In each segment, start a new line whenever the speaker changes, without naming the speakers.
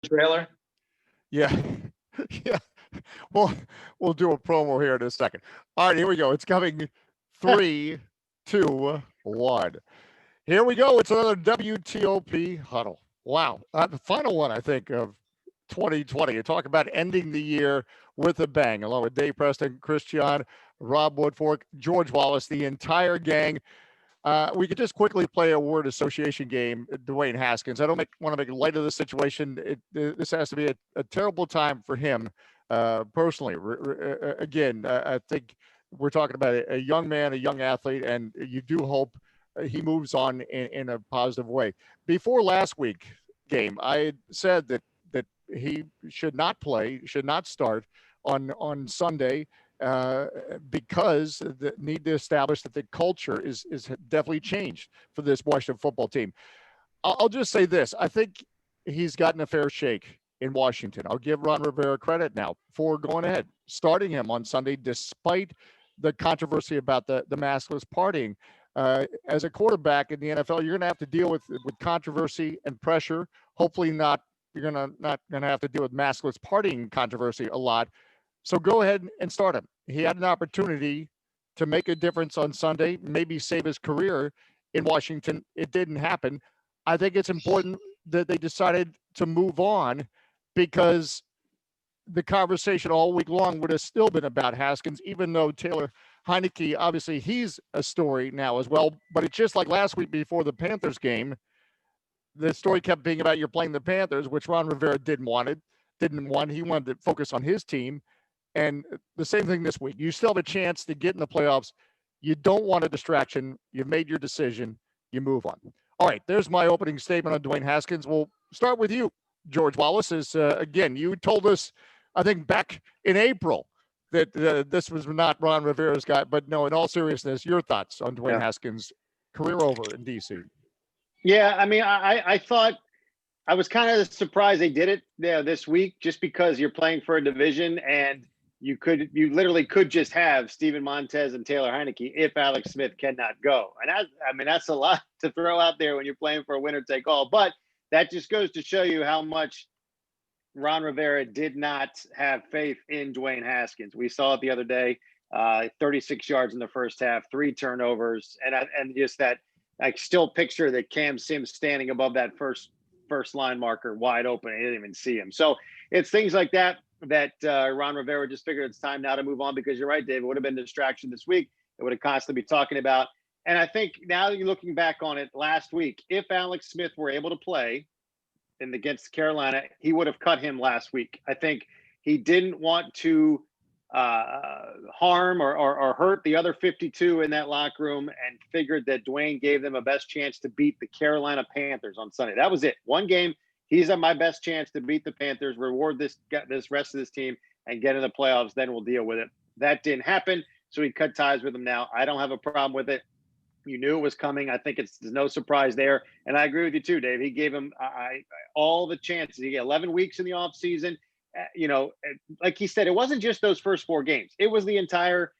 trailer?
Yeah. Yeah. Well, we'll do a promo here in a second. All right, here we go. It's coming 3, 2, 1. Here we go. It's another WTOP huddle. Wow. The final one, I think, of 2020. You talk about ending the year with a bang, along with Dave Preston, Christian, Rob Woodfork, George Wallace, the entire gang. We could just quickly play a word association game, Dwayne Haskins. I don't want to make light of the situation. This has to be a terrible time for him personally. Again, I think we're talking about a young man, a young athlete, and you do hope he moves on in a positive way. Before last week game, I had said that he should not play, should not start on Sunday uh, because the need to establish that the culture is definitely changed for this Washington football team. I'll just say this: I think he's gotten a fair shake in Washington. I'll give Ron Rivera credit now for going ahead, starting him on Sunday, despite the controversy about the maskless partying. As a quarterback in the NFL, you're going to have to deal with controversy and pressure. Hopefully, not you're not going to have to deal with maskless partying controversy a lot. So go ahead and start him. He had an opportunity to make a difference on Sunday, maybe save his career in Washington. It didn't happen. I think it's important that they decided to move on because the conversation all week long would have still been about Haskins, even though Taylor Heineke, obviously he's a story now as well. But it's just like last week before the Panthers game, the story kept being about you're playing the Panthers, which Ron Rivera didn't want. He wanted to focus on his team. And the same thing this week. You still have a chance to get in the playoffs. You don't want a distraction. You've made your decision. You move on. All right, there's my opening statement on Dwayne Haskins. We'll start with you, George Wallace. Again, you told us, I think, back in April that this was not Ron Rivera's guy. But no, in all seriousness, your thoughts on Dwayne Haskins' career over in D.C.?
Yeah, I mean, I thought I was kind of surprised they did it this week just because you're playing for a division and you literally could just have Steven Montez and Taylor Heineke if Alex Smith cannot go. And that's a lot to throw out there when you're playing for a winner take all. But that just goes to show you how much Ron Rivera did not have faith in Dwayne Haskins. We saw it the other day, 36 yards in the first half, 3 turnovers, and just that I still picture that Cam Sims standing above that first line marker wide open. He didn't even see him. So it's things like that Ron Rivera just figured it's time now to move on, because you're right, Dave. It would have been a distraction this week. It would have constantly be talking about. And I think now you're looking back on it last week, if Alex Smith were able to play against Carolina, he would have cut him last week. I think he didn't want to harm or hurt the other 52 in that locker room, and figured that Dwayne gave them a best chance to beat the Carolina Panthers on Sunday. That was it. One game. He's at my best chance to beat the Panthers, reward this rest of this team, and get in the playoffs. Then we'll deal with it. That didn't happen, so he cut ties with them now. I don't have a problem with it. You knew it was coming. I think there's no surprise there. And I agree with you too, Dave. He gave him all the chances. He got 11 weeks in the offseason. Like he said, it wasn't just those first 4 games. It was the entire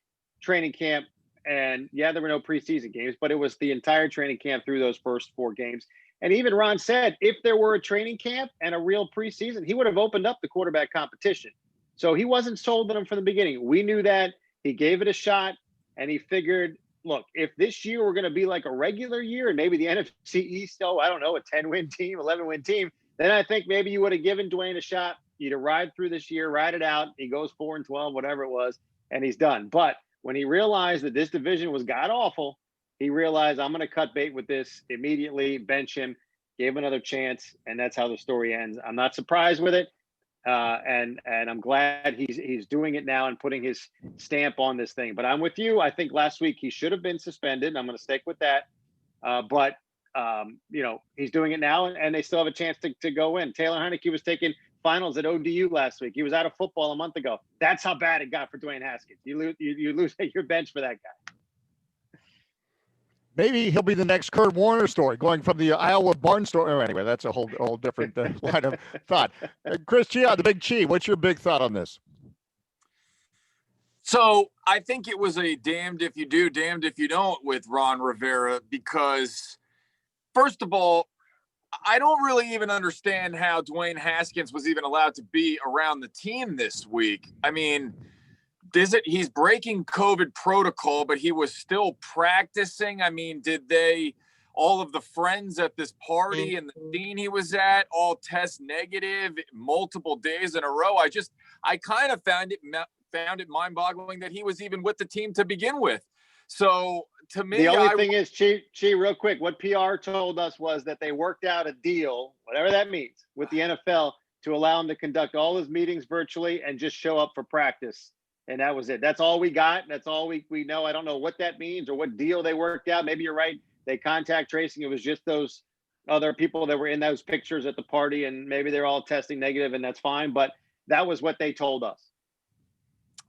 training camp. And yeah, there were no preseason games, but it was the entire training camp through those first 4 games. And even Ron said, if there were a training camp and a real preseason, he would have opened up the quarterback competition. So he wasn't sold on him from the beginning. We knew that. He gave it a shot, and he figured, look, if this year we're going to be like a regular year and maybe the NFC East, I don't know, a 10-win team, 11-win team, then I think maybe you would have given Dwayne a shot. You'd have ride through this year, ride it out. He goes 4-12, whatever it was, and he's done. But when he realized that this division was god-awful, he realized, I'm going to cut bait with this immediately, bench him, gave him another chance, and that's how the story ends. I'm not surprised with it, and I'm glad he's doing it now and putting his stamp on this thing. But I'm with you. I think last week he should have been suspended, and I'm going to stick with that. But he's doing it now, and they still have a chance to go in. Taylor Heineke was taking finals at ODU last week. He was out of football a month ago. That's how bad it got for Dwayne Haskins. You lose your bench for that guy.
Maybe he'll be the next Kurt Warner story, going from the Iowa barn story. Oh, anyway, that's a whole different line of thought. Chris Chia, the Big Chi, what's your big thought on this?
So I think it was a damned if you do, damned if you don't with Ron Rivera, because first of all, I don't really even understand how Dwayne Haskins was even allowed to be around the team this week. I mean, he's breaking COVID protocol, but he was still practicing. I mean, all of the friends at this party and the scene he was at all test negative multiple days in a row? I kind of found it mind-boggling that he was even with the team to begin with. So to me,
the only thing is, Chi, real quick, what PR told us was that they worked out a deal, whatever that means, with the NFL to allow him to conduct all his meetings virtually and just show up for practice. And that was it. That's all we got. That's all we know. I don't know what that means or what deal they worked out. Maybe you're right. They contact tracing. It was just those other people that were in those pictures at the party, and maybe they're all testing negative, and that's fine. But that was what they told us.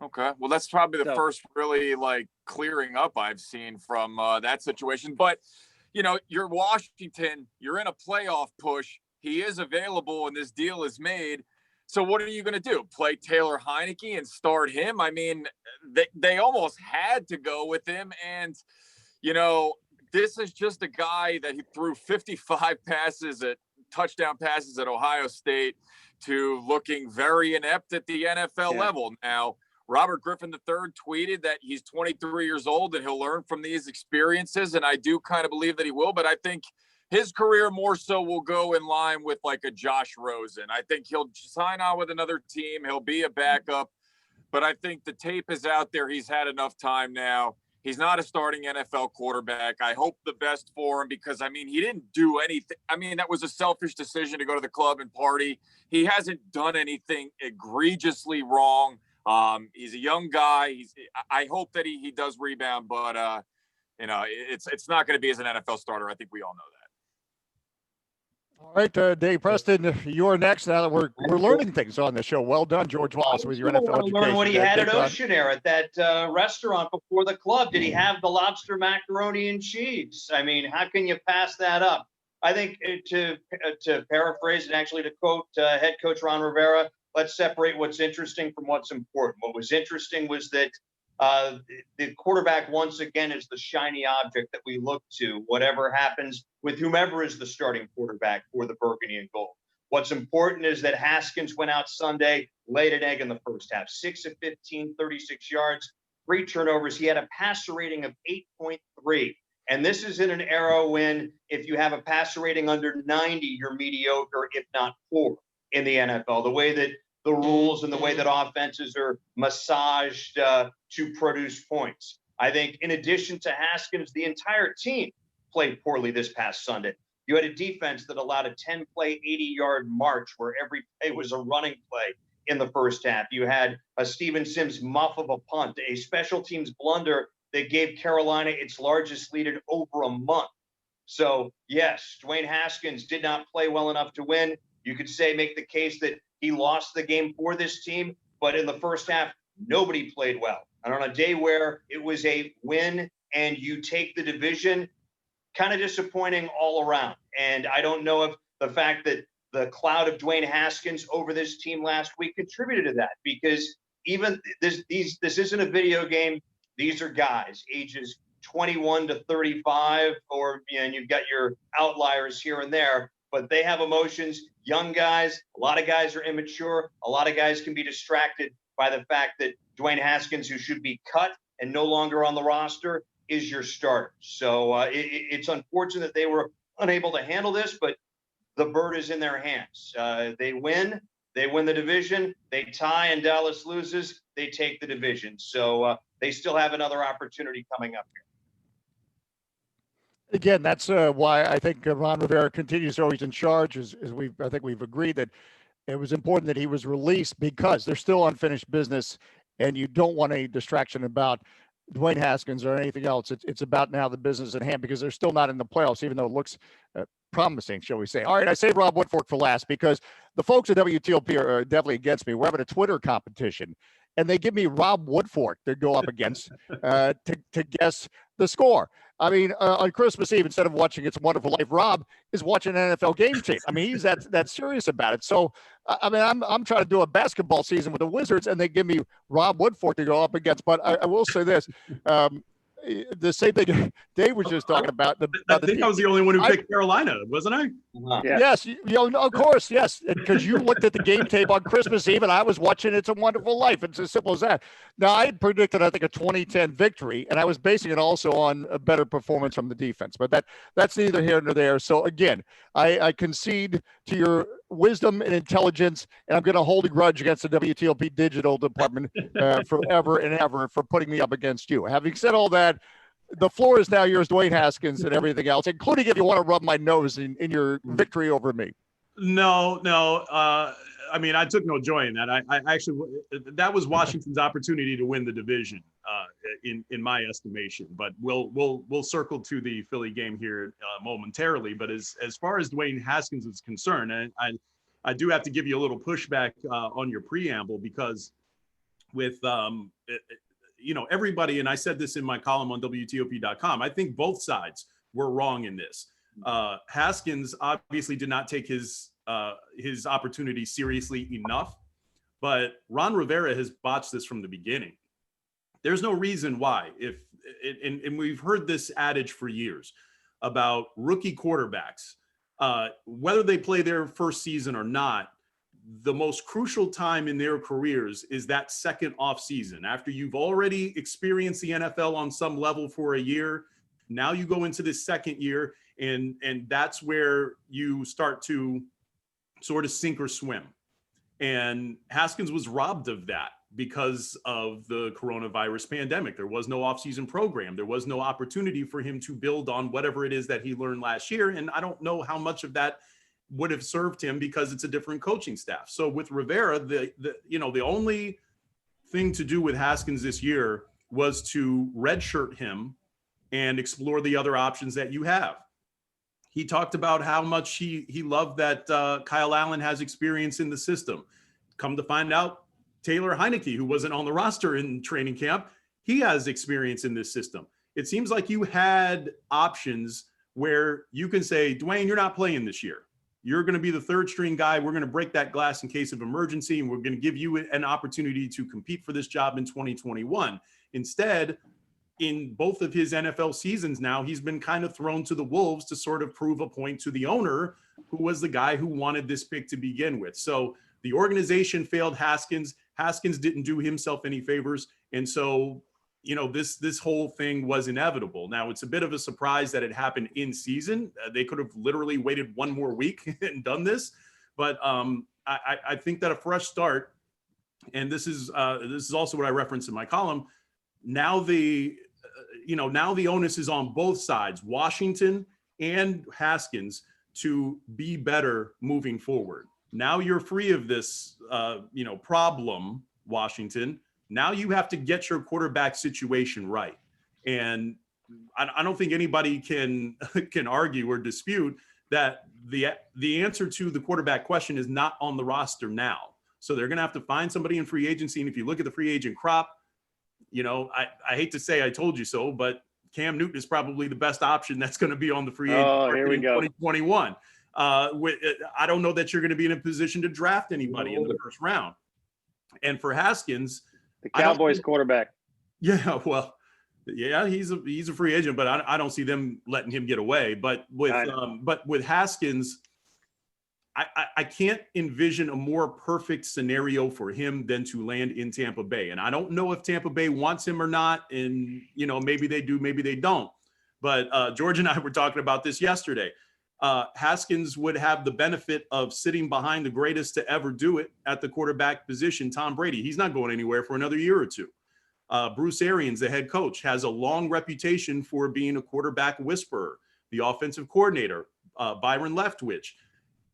Okay. Well, that's probably the first really clearing up I've seen from that situation. But, you're Washington, you're in a playoff push. He is available and this deal is made. So what are you going to do? Play Taylor Heineke and start him? I mean, they almost had to go with him. And, this is just a guy that he threw 55 touchdown passes at Ohio State to looking very inept at the NFL level. Now, Robert Griffin III tweeted that he's 23 years old and he'll learn from these experiences. And I do kind of believe that he will, but I think his career more so will go in line with a Josh Rosen. I think he'll sign on with another team. He'll be a backup, but I think the tape is out there. He's had enough time now. He's not a starting NFL quarterback. I hope the best for him because, he didn't do anything. That was a selfish decision to go to the club and party. He hasn't done anything egregiously wrong. He's a young guy. I hope that he does rebound, but it's not going to be as an NFL starter. I think we all know that.
All right, Dave Preston, you're next. Now that we're learning things on the show. Well done, George Wallace, with your NFL education.
Learn what he had at Ocean Air at that restaurant before the club. Did he have the lobster macaroni and cheese? How can you pass that up? I think to paraphrase and actually to quote head coach Ron Rivera, let's separate what's interesting from what's important. What was interesting was that the quarterback, once again, is the shiny object that we look to, whatever happens with whomever is the starting quarterback for the Burgundy and Gold. What's important is that Haskins went out Sunday, laid an egg in the first half, 6 of 15, 36 yards, 3 turnovers. He had a passer rating of 8.3. And this is in an era when if you have a passer rating under 90, you're mediocre, if not poor in the NFL. The way that the rules and the way that offenses are massaged to produce points. I think in addition to Haskins, the entire team played poorly this past Sunday. You had a defense that allowed a 10-play, 80-yard march where every play was a running play in the first half. You had a Steven Sims muff of a punt, a special teams blunder that gave Carolina its largest lead in over a month. So, yes, Dwayne Haskins did not play well enough to win. You could make the case that he lost the game for this team, but in the first half, nobody played well. And on a day where it was a win and you take the division, kind of disappointing all around. And I don't know if the fact that the cloud of Dwayne Haskins over this team last week contributed to that, because even this isn't a video game. These are guys ages 21 to 35, and you've got your outliers here and there, but they have emotions. Young guys, a lot of guys are immature. A lot of guys can be distracted by the fact that Dwayne Haskins, who should be cut and no longer on the roster, is your starter. So it's unfortunate that they were unable to handle this, but the bird is in their hands. They win the division. They tie and Dallas loses. They take the division. So they still have another opportunity coming up here.
Again, that's why I think Ron Rivera continues to always in charge. I think we've agreed that it was important that he was released because there's still unfinished business, and you don't want any distraction about Dwayne Haskins or anything else. It's about now the business at hand because they're still not in the playoffs, even though it looks promising, shall we say. All right, I say Rob Woodfork for last because the folks at WTOP are definitely against me. We're having a Twitter competition, and they give me Rob Woodfork to go up against to guess the score. On Christmas Eve, instead of watching It's a Wonderful Life, Rob is watching an NFL game tape. He's that serious about it. So, I'm trying to do a basketball season with the Wizards, and they give me Rob Woodfork to go up against. But I will say this: the same thing Dave was just talking about.
I think I was the only one who picked Carolina, wasn't I?
Yeah.
Yes, of course, yes, because you looked at the game tape on Christmas Eve, and I was watching It's a Wonderful Life. It's as simple as that. Now, I predicted, I think, a 2010 victory, and I was basing it also on a better performance from the defense. But that's neither here nor there. So again, I concede to your wisdom and intelligence, and I'm going to hold a grudge against the WTOP digital department forever and ever for putting me up against you. Having said all that, the floor is now yours, Dwayne Haskins, and everything else, including if you want to rub my nose in your victory over me.
No. I mean, I took no joy in that. I actually, that was Washington's opportunity to win the division, in my estimation. But we'll circle to the Philly game here momentarily. But as far as Dwayne Haskins is concerned, I do have to give you a little pushback on your preamble, because with everybody, and I said this in my column on WTOP.com, I think both sides were wrong in this. Haskins obviously did not take his opportunity seriously enough, but Ron Rivera has botched this from the beginning. There's no reason why, and we've heard this adage for years about rookie quarterbacks, whether they play their first season or not, the most crucial time in their careers is that second off season. After you've already experienced the NFL on some level for a year, now you go into this second year, and that's where you start to sort of sink or swim. And Haskins was robbed of that because of the coronavirus pandemic. There was no offseason program. There was no opportunity for him to build on whatever it is that he learned last year. And I don't know how much of that would have served him, because it's a different coaching staff. So with Rivera, the only thing to do with Haskins this year was to redshirt him and explore the other options that you have. He talked about how much he loved that Kyle Allen has experience in the system. Come to find out, Taylor Heineke, who wasn't on the roster in training camp, he has experience in this system. It seems like you had options where you can say, Dwayne, you're not playing this year. You're going to be the third string guy. We're going to break that glass in case of emergency, and we're going to give you an opportunity to compete for this job in 2021. Instead, in both of his NFL seasons now, he's been kind of thrown to the wolves to sort of prove a point to the owner, who was the guy who wanted this pick to begin with. So the organization failed Haskins. Haskins didn't do himself any favors. And so, this whole thing was inevitable. Now, it's a bit of a surprise that it happened in season. They could have literally waited one more week and done this. But I think that a fresh start, and this is also what I referenced in my column, now the onus is on both sides, Washington and Haskins, to be better moving forward. Now you're free of this, problem, Washington. Now you have to get your quarterback situation right. And I don't think anybody can argue or dispute that the answer to the quarterback question is not on the roster now. So they're going to have to find somebody in free agency. And if you look at the free agent crop, I hate to say I told you so, but Cam Newton is probably the best option that's going to be on the free agent market in 2021. I don't know that you're going to be in a position to draft anybody in the first round. And for Haskins,
the Cowboys quarterback.
Yeah, well, yeah, he's a free agent, but I don't see them letting him get away. But with Haskins, I can't envision a more perfect scenario for him than to land in Tampa Bay. And I don't know if Tampa Bay wants him or not. And, maybe they do, maybe they don't. But George and I were talking about this yesterday. Haskins would have the benefit of sitting behind the greatest to ever do it at the quarterback position, Tom Brady. He's not going anywhere for another year or two. Bruce Arians, the head coach, has a long reputation for being a quarterback whisperer. The offensive coordinator, Byron Leftwich,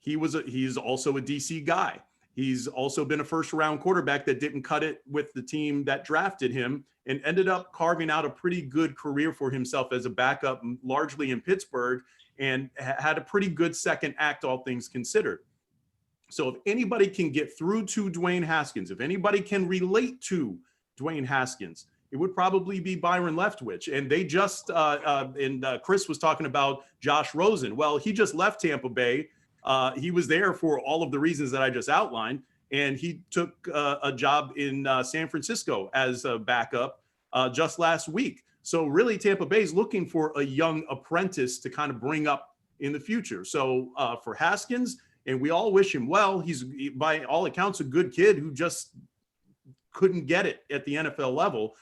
he's also a DC guy. He's also been a first-round quarterback that didn't cut it with the team that drafted him and ended up carving out a pretty good career for himself as a backup, largely in Pittsburgh, and had a pretty good second act, all things considered. So if anybody can get through to Dwayne Haskins, if anybody can relate to Dwayne Haskins, it would probably be Byron Leftwich. And they just, Chris was talking about Josh Rosen. Well, he just left Tampa Bay. He was there for all of the reasons that I just outlined. And he took a job in San Francisco as a backup just last week. So really, Tampa Bay is looking for a young apprentice to kind of bring up in the future. So for Haskins, and we all wish him well, he's by all accounts a good kid who just couldn't get it at the NFL level.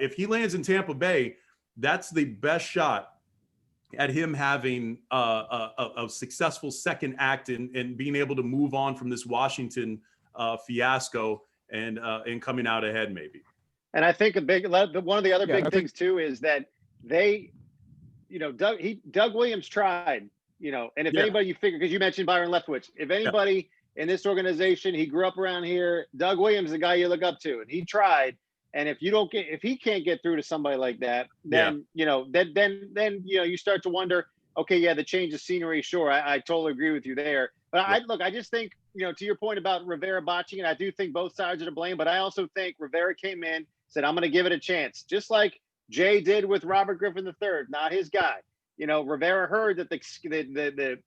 If he lands in Tampa Bay, that's the best shot at him having a successful second act and being able to move on from this Washington fiasco and coming out ahead maybe.
And I think one of the other big things too is that they, Doug Williams tried, and if anybody you figure, because you mentioned Byron Leftwich, if anybody in this organization, he grew up around here, Doug Williams is the guy you look up to, and he tried. And if he can't get through to somebody like that, then then you start to wonder, okay, yeah, the change of scenery, sure, I totally agree with you there. But I just think, to your point about Rivera botching it, I do think both sides are to blame, but I also think Rivera came in, said, I'm going to give it a chance, just like Jay did with Robert Griffin III, not his guy. Rivera heard that the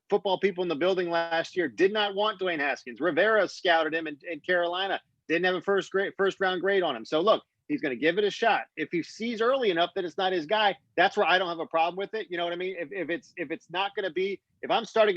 football people in the building last year did not want Dwayne Haskins. Rivera scouted him in Carolina. Didn't have a first round grade on him. So look, he's going to give it a shot. If he sees early enough that it's not his guy, that's where I don't have a problem with it. You know what I mean? If it's not going to be, if I'm trying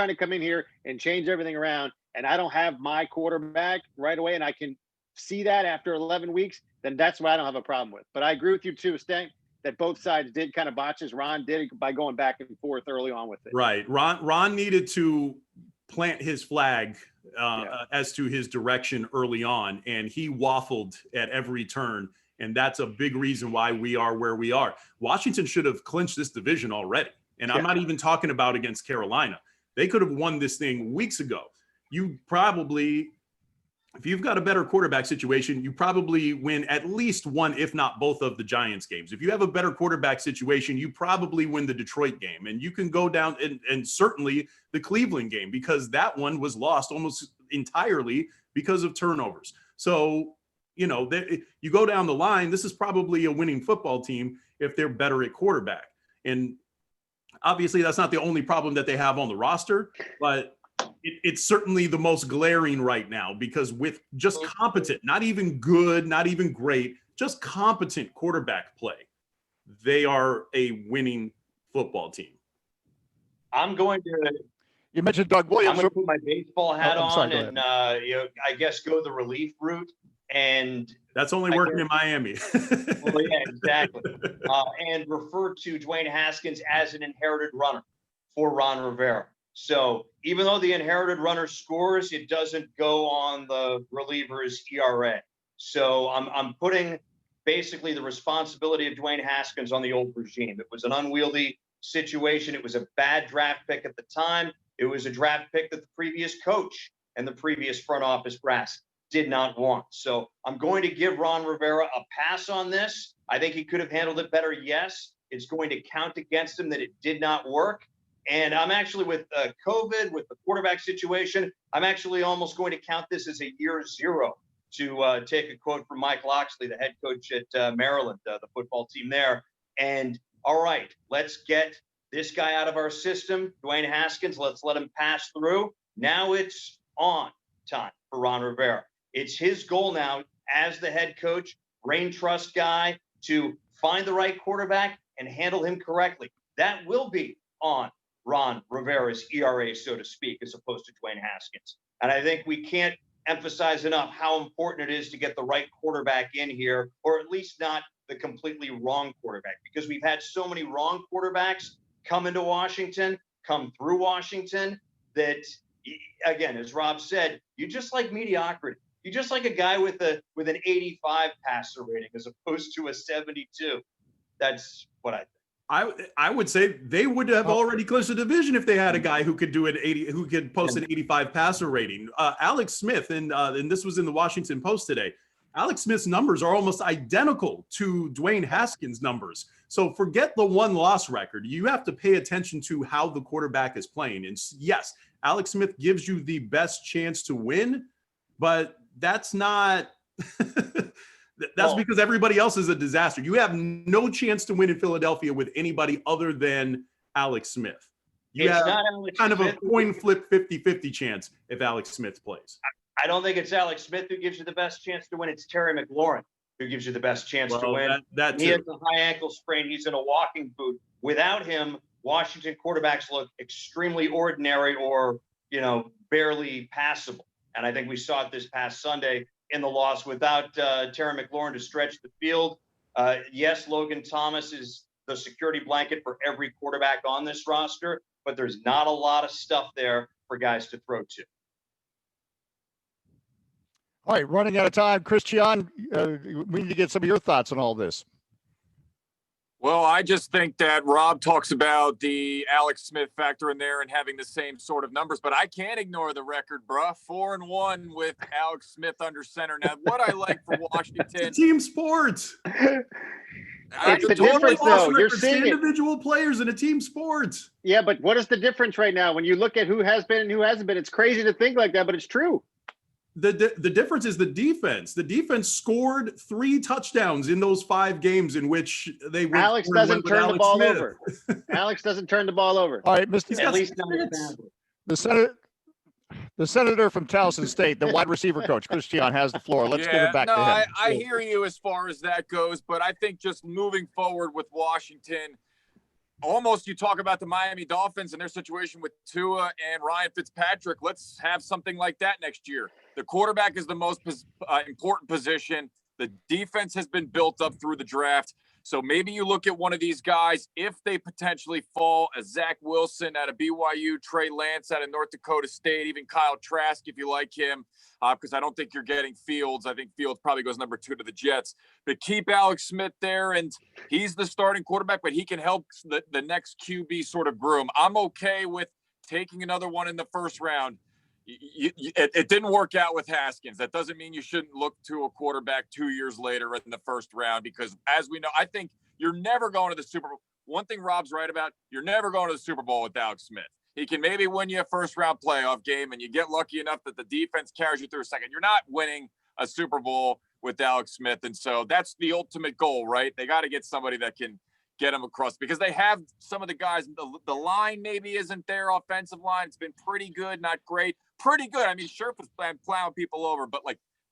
to come in here and change everything around and I don't have my quarterback right away and I can see that after 11 weeks, then that's what I don't have a problem with. But I agree with you too, Stank, that both sides did kind of botch as Ron did by going back and forth early on with it.
Right. Ron needed to plant his flag as to his direction early on, and he waffled at every turn, and that's a big reason why we are where we are. Washington should have clinched this division already, and I'm not even talking about against Carolina. They could have won this thing weeks ago. You probably, if you've got a better quarterback situation, you probably win at least one, if not both of the Giants games. If you have a better quarterback situation, you probably win the Detroit game, and you can go down and certainly the Cleveland game, because that one was lost almost entirely because of turnovers. So, you go down the line, this is probably a winning football team if they're better at quarterback. And obviously that's not the only problem that they have on the roster, but it's certainly the most glaring right now, because with just competent, not even good, not even great, just competent quarterback play, they are a winning football team.
You mentioned Doug Williams.
I'm going to put my baseball hat on and, I guess go the relief route. And
that's only working in Miami.
Well, yeah, exactly. And refer to Dwayne Haskins as an inherited runner for Ron Rivera. So even though the inherited runner scores, it doesn't go on the reliever's ERA. So I'm putting basically the responsibility of Dwayne Haskins on the old regime. It was an unwieldy situation. It was a bad draft pick at the time. It was a draft pick that the previous coach and the previous front office brass did not want. So I'm going to give Ron Rivera a pass on this. I think he could have handled it better. Yes, it's going to count against him that it did not work. And I'm actually with COVID, with the quarterback situation, I'm actually almost going to count this as a year zero, to take a quote from Mike Loxley, the head coach at Maryland, the football team there. And all right, let's get this guy out of our system, Dwayne Haskins. Let's let him pass through. Now it's on time for Ron Rivera. It's his goal now as the head coach, brain trust guy, to find the right quarterback and handle him correctly. That will be on Ron Rivera's ERA, so to speak, as opposed to Dwayne Haskins. And I think we can't emphasize enough how important it is to get the right quarterback in here, or at least not the completely wrong quarterback, because we've had so many wrong quarterbacks come into Washington, come through Washington, that, again, as Rob said, you just like mediocrity. You just like a guy with an 85 passer rating as opposed to a 72. That's what I think.
I would say they would have already clinched the division if they had a guy who could do an 80, who could post an 85 passer rating. Alex Smith, and this was in the Washington Post today. Alex Smith's numbers are almost identical to Dwayne Haskins' numbers. So forget the one-loss record. You have to pay attention to how the quarterback is playing. And yes, Alex Smith gives you the best chance to win, but that's not. That's because everybody else is a disaster. You have no chance to win in Philadelphia with anybody other than Alex Smith. You have kind of a coin flip 50-50 chance if Alex Smith plays.
I don't think it's Alex Smith who gives you the best chance to win. It's Terry McLaurin who gives you the best chance to
Well,
win.
that
He has
too.
a high ankle sprain. He's in a walking boot. Without him, Washington quarterbacks look extremely ordinary or, barely passable. And I think we saw it this past Sunday in the loss without Terry McLaurin to stretch the field. Yes, Logan Thomas is the security blanket for every quarterback on this roster, but there's not a lot of stuff there for guys to throw to.
All right, running out of time. Christian, we need to get some of your thoughts on all this.
Well, I just think that Rob talks about the Alex Smith factor in there and having the same sort of numbers, but I can't ignore the record, bruh. 4-1 with Alex Smith under center. Now, what I like for Washington,
It's a team sport.
It's the difference, though. You're seeing it.
Individual players in a team sport.
Yeah, but what is the difference right now when you look at who has been and who hasn't been? It's crazy to think like that, but it's true.
The difference is the defense. The defense scored 3 touchdowns in those 5 games in which they went.
Alex doesn't turn the ball over. Alex doesn't turn the ball over.
All right, Mr.
At least not
the senator from Towson State, the wide receiver coach, Christian, has the floor. Let's give it back to him.
I hear you as far as that goes, but I think just moving forward with Washington, almost you talk about the Miami Dolphins and their situation with Tua and Ryan Fitzpatrick. Let's have something like that next year. The quarterback is the most important position. The defense has been built up through the draft. So maybe you look at one of these guys, if they potentially fall, a Zach Wilson out of BYU, Trey Lance out of North Dakota State, even Kyle Trask, if you like him, because I don't think you're getting Fields. I think Fields probably goes number 2 to the Jets. But keep Alex Smith there, and he's the starting quarterback, but he can help the next QB sort of groom. I'm okay with taking another one in the first round. It didn't work out with Haskins. That doesn't mean you shouldn't look to a quarterback 2 years later in the first round, because as we know, I think you're never going to the Super Bowl. One thing Rob's right about, you're never going to the Super Bowl with Alex Smith. He can maybe win you a first round playoff game and you get lucky enough that the defense carries you through a second. You're not winning a Super Bowl with Alex Smith. And so that's the ultimate goal, right? They got to get somebody that can get them across, because they have some of the guys. The line maybe isn't their offensive line. It's been pretty good, not great. Pretty good. I mean, Scherf is plowing people over, but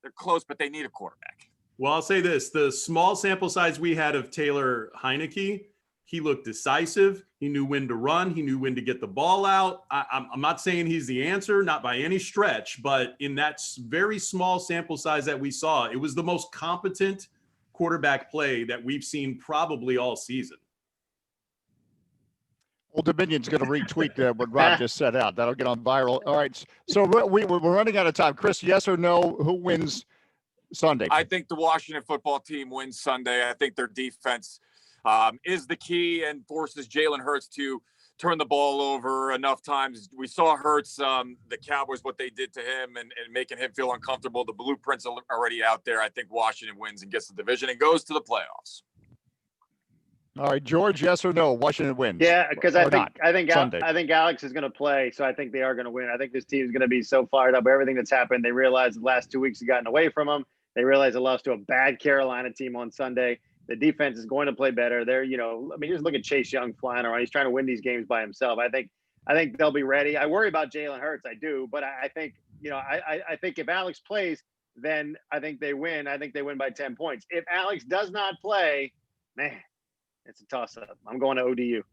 they're close, but they need a quarterback.
Well, I'll say this. The small sample size we had of Taylor Heineke, he looked decisive. He knew when to run. He knew when to get the ball out. I'm not saying he's the answer, not by any stretch, but in that very small sample size that we saw, it was the most competent quarterback play that we've seen probably all season.
Old Dominion's going to retweet what Rob just said out. That'll get on viral. All right. So we're running out of time. Chris, yes or no? Who wins Sunday?
I think the Washington football team wins Sunday. I think their defense is the key and forces Jalen Hurts to turn the ball over enough times. We saw Hurts, the Cowboys, what they did to him and making him feel uncomfortable. The blueprint's already out there. I think Washington wins and gets the division and goes to the playoffs.
All right, George, yes or no? Washington wins.
Yeah, because I think
Sunday.
Alex is going to play, so I think they are going to win. I think this team is going to be so fired up by everything that's happened. They realize the last 2 weeks have gotten away from them. They realize they lost to a bad Carolina team on Sunday. The defense is going to play better. They're, just look at Chase Young flying around. He's trying to win these games by himself. I think they'll be ready. I worry about Jalen Hurts. I do, but I think, I think if Alex plays, then I think they win. I think they win by 10 points. If Alex does not play, man, it's a toss-up. I'm going to ODU.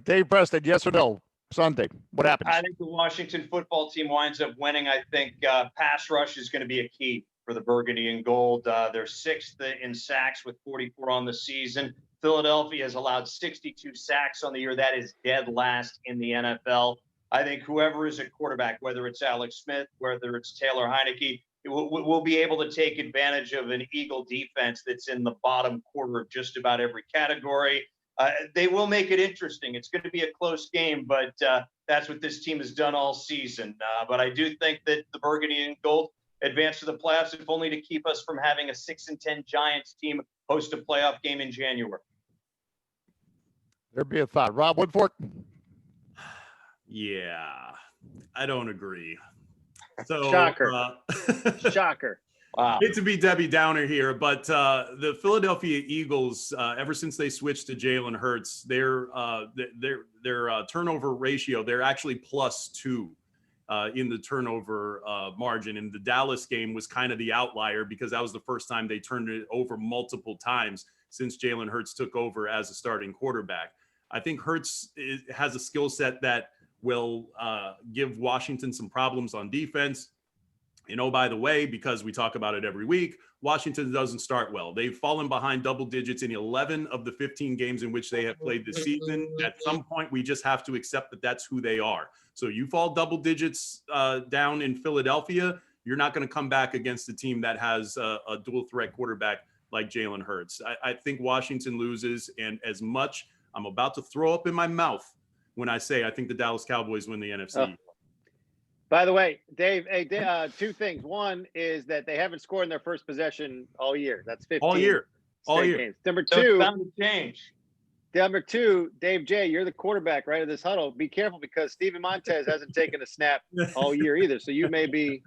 Dave Preston, yes or no? Sunday, what happens?
I think the Washington football team winds up winning. I think pass rush is going to be a key for the Burgundy and Gold. They're 6th in sacks with 44 on the season. Philadelphia has allowed 62 sacks on the year. That is dead last in the NFL. I think whoever is at quarterback, whether it's Alex Smith, whether it's Taylor Heineke, will be able to take advantage of an Eagle defense that's in the bottom quarter of just about every category. They will make it interesting. It's going to be a close game, but that's what this team has done all season. But I do think that the Burgundy and Gold advance to the playoffs, if only to keep us from having a 6-10 Giants team host a playoff game in January.
There'd be a thought. Rob Woodfork?
Yeah, I don't agree. So,
Shocker. Shocker.
Wow.
Hate to be Debbie Downer here, but the Philadelphia Eagles, ever since they switched to Jalen Hurts, their turnover ratio, they're actually +2. in the turnover margin. And the Dallas game was kind of the outlier because that was the first time they turned it over multiple times since Jalen Hurts took over as a starting quarterback. I think Hurts has a skill set that will give Washington some problems on defense. And oh, by the way, because we talk about it every week, Washington doesn't start well. They've fallen behind double digits in 11 of the 15 games in which they have played this season. At some point, we just have to accept that that's who they are. So you fall double digits down in Philadelphia, you're not going to come back against a team that has a dual threat quarterback like Jalen Hurts. I think Washington loses, and as much I'm about to throw up in my mouth when I say I think the Dallas Cowboys win the NFC.
By the way, Dave, two things. One is that they haven't scored in their first possession all year. That's 15.
All year.
Games. Number two, Dave J, you're the quarterback, right, of this huddle. Be careful because Steven Montez hasn't taken a snap all year either. So you may be.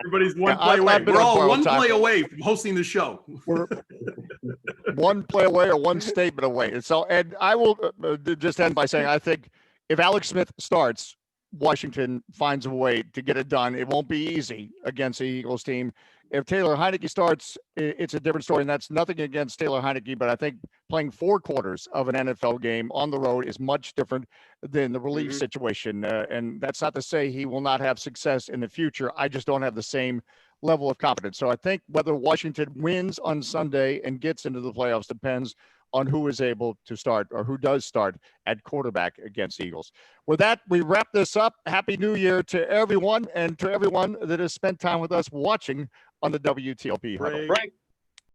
Everybody's one play away. We're all one play away from hosting the show.
We're one play away or one statement away. And so, and I will just end by saying, I think if Alex Smith starts, Washington finds a way to get it done. It won't be easy against the Eagles team. If Taylor Heineke starts, it's a different story, and that's nothing against Taylor Heineke, but I think playing 4 quarters of an NFL game on the road is much different than the relief situation. And that's not to say he will not have success in the future. I just don't have the same level of confidence. So I think whether Washington wins on Sunday and gets into the playoffs depends on who is able to start or who does start at quarterback against Eagles. With that, we wrap this up. Happy New Year to everyone and to everyone that has spent time with us watching on the WTOP Huddle.
Frank,